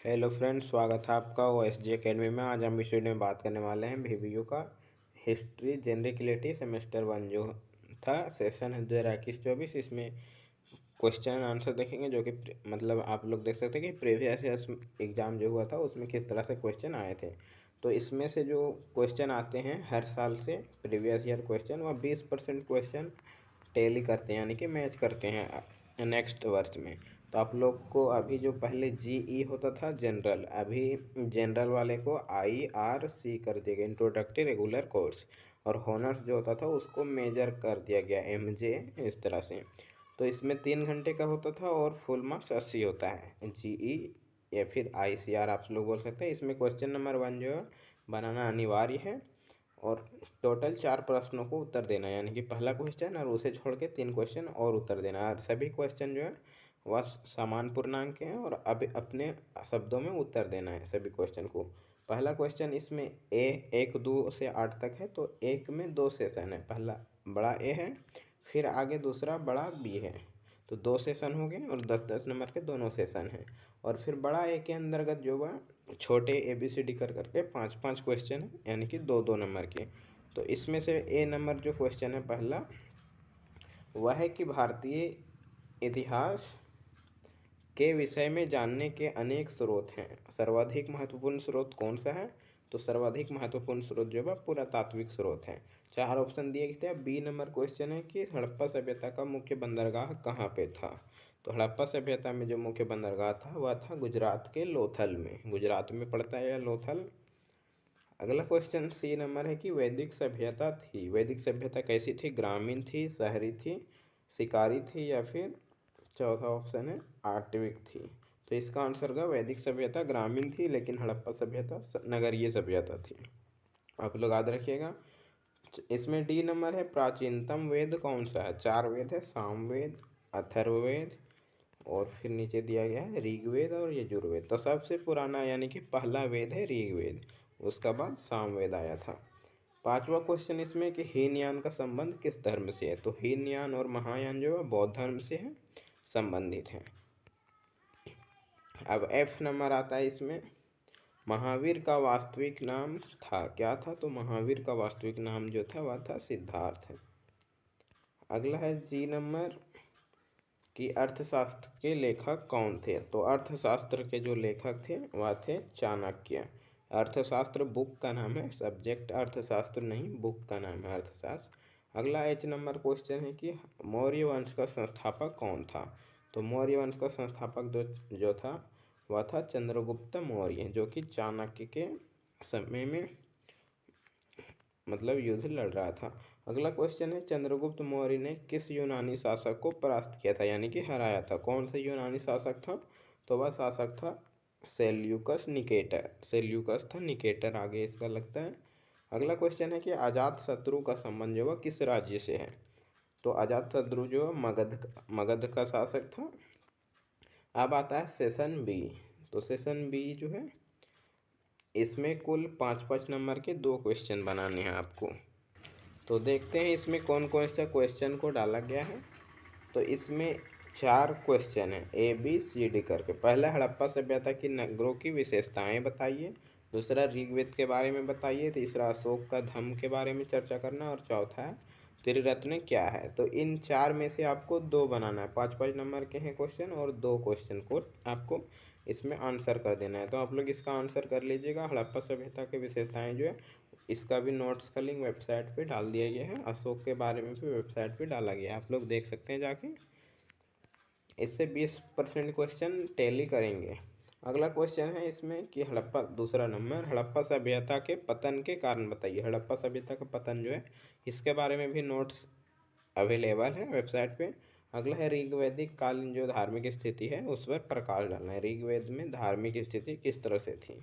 Hello friends, स्वागत है आपका OSG अकेडमी में। आज हम इस वीडियो में बात करने वाले हैं VBU का हिस्ट्री जेनरिकलिटी सेमेस्टर 1 जो था सेशन है 2021-24। इसमें क्वेश्चन आंसर देखेंगे जो कि मतलब आप लोग देख सकते हैं कि प्रीवियस ईयर्स एग्ज़ाम जो हुआ था उसमें किस तरह से क्वेश्चन आए थे। तो इसमें से जो क्वेश्चन आते हैं हर साल से प्रीवियस ईयर क्वेश्चन, वह 20% क्वेश्चन टैली करते हैं यानी कि मैच करते हैं नेक्स्ट वर्ष में। तो आप लोग को अभी जो पहले GE होता था जनरल, अभी जनरल वाले को IRC कर दिया गया, इंट्रोडक्टरी रेगुलर कोर्स, और हॉनर्स जो होता था उसको मेजर कर दिया गया MJ, इस तरह से। तो इसमें 3 घंटे का होता था और फुल मार्क्स 80 होता है। GE या फिर ICR आप लोग बोल सकते हैं। इसमें क्वेश्चन नंबर 1 जो है बनाना अनिवार्य है और टोटल 4 प्रश्नों को उत्तर देना है, यानी कि पहला क्वेश्चन और उसे छोड़ के 3 क्वेश्चन और उत्तर देना है। और सभी क्वेश्चन जो है वह समान पूर्णांक के हैं और अब अपने शब्दों में उत्तर देना है सभी क्वेश्चन को। पहला क्वेश्चन इसमें A 1 2 से 8 तक है, तो एक में 2 सेशन है। पहला बड़ा A है, फिर आगे दूसरा बड़ा B है, तो 2 सेशन हो गए और 10-10 नंबर के दोनों सेशन हैं। और फिर बड़ा A के अंतर्गत जो वह छोटे ABCD कर करके 5-5 क्वेश्चन है, यानी कि 2-2 नंबर के। तो इसमें से A नंबर जो क्वेश्चन है पहला, वह है कि भारतीय इतिहास के विषय में जानने के अनेक स्रोत हैं, सर्वाधिक महत्वपूर्ण स्रोत कौन सा है? तो सर्वाधिक महत्वपूर्ण स्रोत जो है पुरातात्विक स्रोत है। 4 ऑप्शन दिए गए थे। B नंबर क्वेश्चन है कि हड़प्पा सभ्यता का मुख्य बंदरगाह कहाँ पे था? तो हड़प्पा सभ्यता में जो मुख्य बंदरगाह था वह था गुजरात के लोथल में, गुजरात में पड़ता है यह लोथल। अगला क्वेश्चन C नंबर है कि वैदिक सभ्यता थी, वैदिक सभ्यता कैसी थी? ग्रामीण थी, शहरी थी, शिकारी थी, या फिर चौथा ऑप्शन है आर्टविक थी। तो इसका आंसर होगा वैदिक सभ्यता ग्रामीण थी, लेकिन हड़प्पा सभ्यता नगरीय सभ्यता थी। आप लोग याद रखिएगा। इसमें D नंबर है प्राचीनतम वेद कौन सा है? 4 वेद है, सामवेद, अथर्ववेद और फिर नीचे दिया गया है ऋग्वेद और यजुर्वेद। तो सबसे पुराना यानी कि पहला वेद है ऋग्वेद, उसका बाद सामवेद आया था। 5वां क्वेश्चन इसमें कि हीनयान का संबंध किस धर्म से है? तो हीनयान और महायान जो है बौद्ध धर्म से है, संबंधित हैं। अब F नंबर आता है इसमें, महावीर का वास्तविक नाम था, क्या था? तो महावीर का वास्तविक नाम जो था वह था सिद्धार्थ है। अगला है G नंबर कि अर्थशास्त्र के लेखक कौन थे? तो अर्थशास्त्र के जो लेखक थे वह थे चाणक्य। अर्थशास्त्र बुक का नाम है, सब्जेक्ट अर्थशास्त्र नहीं, बुक का नाम है अर्थशास्त्र। अगला H नंबर क्वेश्चन है कि मौर्य वंश का संस्थापक कौन था? तो मौर्य वंश का संस्थापक जो था वह था चंद्रगुप्त मौर्य, जो कि चाणक्य के समय में मतलब युद्ध लड़ रहा था। अगला क्वेश्चन है चंद्रगुप्त मौर्य ने किस यूनानी शासक को परास्त किया था, यानी कि हराया था? कौन सा यूनानी शासक था? तो वह शासक था सेल्यूकस निकेटर, सेल्यूकस था, निकेटर आगे इसका लगता है। अगला क्वेश्चन है कि अजात शत्रु का संबंध जो है किस राज्य से है? तो अजात शत्रु जो है मगध का शासक था। अब आता है सेशन B। तो सेशन B जो है इसमें कुल 5-5 नंबर के 2 क्वेश्चन बनाने हैं आपको। तो देखते हैं इसमें कौन कौन सा क्वेश्चन को डाला गया है। तो इसमें 4 क्वेश्चन है ABCD करके। पहला हड़प्पा सभ्यता की नगरों की विशेषताएं बताइए, दूसरा ऋग्वेद के बारे में बताइए, तीसरा अशोक का धम्म के बारे में चर्चा करना, और चौथा है त्रिरत्न क्या है? तो इन 4 में से आपको 2 बनाना है। 5-5 नंबर के हैं क्वेश्चन और 2 क्वेश्चन को आपको इसमें आंसर कर देना है। तो आप लोग इसका आंसर कर लीजिएगा। हड़प्पा सभ्यता की विशेषताएं जो है इसका भी नोट्स का लिंक वेबसाइट पे डाल दिया गया है, अशोक के बारे में भी वेबसाइट पे डाला गया है, आप लोग देख सकते हैं जाके। इससे 20% क्वेश्चन टैली करेंगे। अगला क्वेश्चन है इसमें कि हड़प्पा, दूसरा नंबर, हड़प्पा सभ्यता के पतन के कारण बताइए। हड़प्पा सभ्यता का पतन जो है इसके बारे में भी नोट्स अवेलेबल है वेबसाइट पे। अगला है ऋग्वैदिक कालीन जो धार्मिक स्थिति है उस पर प्रकाश डालना है, ऋग्वेद में धार्मिक स्थिति किस तरह से थी,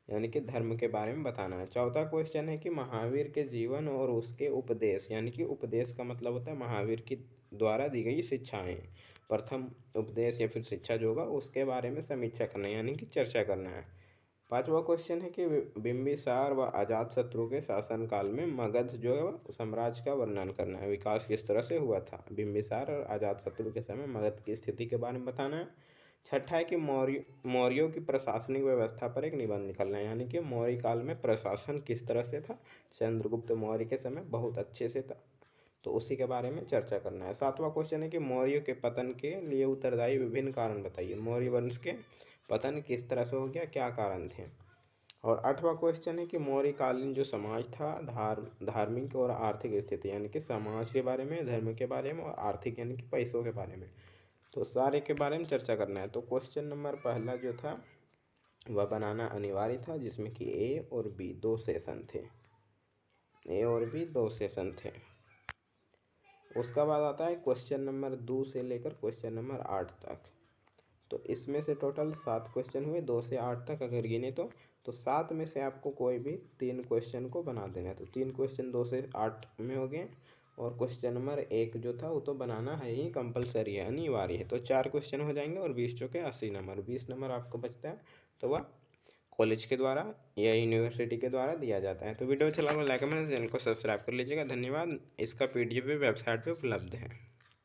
यानी कि धर्म के बारे में बताना है। चौथा क्वेश्चन है कि महावीर के जीवन और उसके उपदेश, यानी कि उपदेश का मतलब होता है महावीर की द्वारा दी गई शिक्षाएं, प्रथम उपदेश या फिर शिक्षा जो होगा उसके बारे में समीक्षा करना है, यानी कि चर्चा करना है। 5वां क्वेश्चन है कि बिंबिसार व अजातशत्रु के शासनकाल में मगध जो है साम्राज्य का वर्णन करना है, विकास किस तरह से हुआ था। बिंबिसार और अजातशत्रु के समय मगध की स्थिति के बारे में बताना है। छठा है कि मौर्यों की प्रशासनिक व्यवस्था पर एक निबंध निकालना है, यानी कि मौर्य काल में प्रशासन किस तरह से था। चंद्रगुप्त मौर्य के समय बहुत अच्छे से था, तो उसी के बारे में चर्चा करना है। सातवां क्वेश्चन है कि मौर्य के पतन के लिए उत्तरदायी विभिन्न कारण बताइए। मौर्य वंश के पतन किस तरह से हो गया, क्या कारण थे। और आठवां क्वेश्चन है कि मौर्यकालीन जो समाज था, धार्मिक और आर्थिक स्थिति, यानी कि समाज के बारे में, धर्म के बारे में, और आर्थिक यानी कि पैसों के बारे में, तो सारे के बारे में चर्चा करना है। तो क्वेश्चन नंबर पहला जो था वह बनाना अनिवार्य था, जिसमें कि ए और बी दो सेशन थे, ए और बी दो सेशन थे। उसका बाद आता है क्वेश्चन नंबर 2 से लेकर क्वेश्चन नंबर 8 तक। तो इसमें से टोटल 7 क्वेश्चन हुए, 2 से 8 तक अगर गिने तो 7 में से आपको कोई भी 3 क्वेश्चन को बना देना है। तो 3 क्वेश्चन 2 से 8 में हो गए, और क्वेश्चन नंबर 1 जो था वो तो बनाना है ही, कंपलसरी है, अनिवार्य है। तो 4 क्वेश्चन हो जाएंगे, और 20 चौके 80 नंबर, 20 नंबर आपको बचता है, तो वह कॉलेज के द्वारा या यूनिवर्सिटी के द्वारा दिया जाता है। तो वीडियो अच्छा लगा लाइक कमेंट, चैनल को सब्सक्राइब कर लीजिएगा। धन्यवाद। इसका PDF भी वेबसाइट पे उपलब्ध है।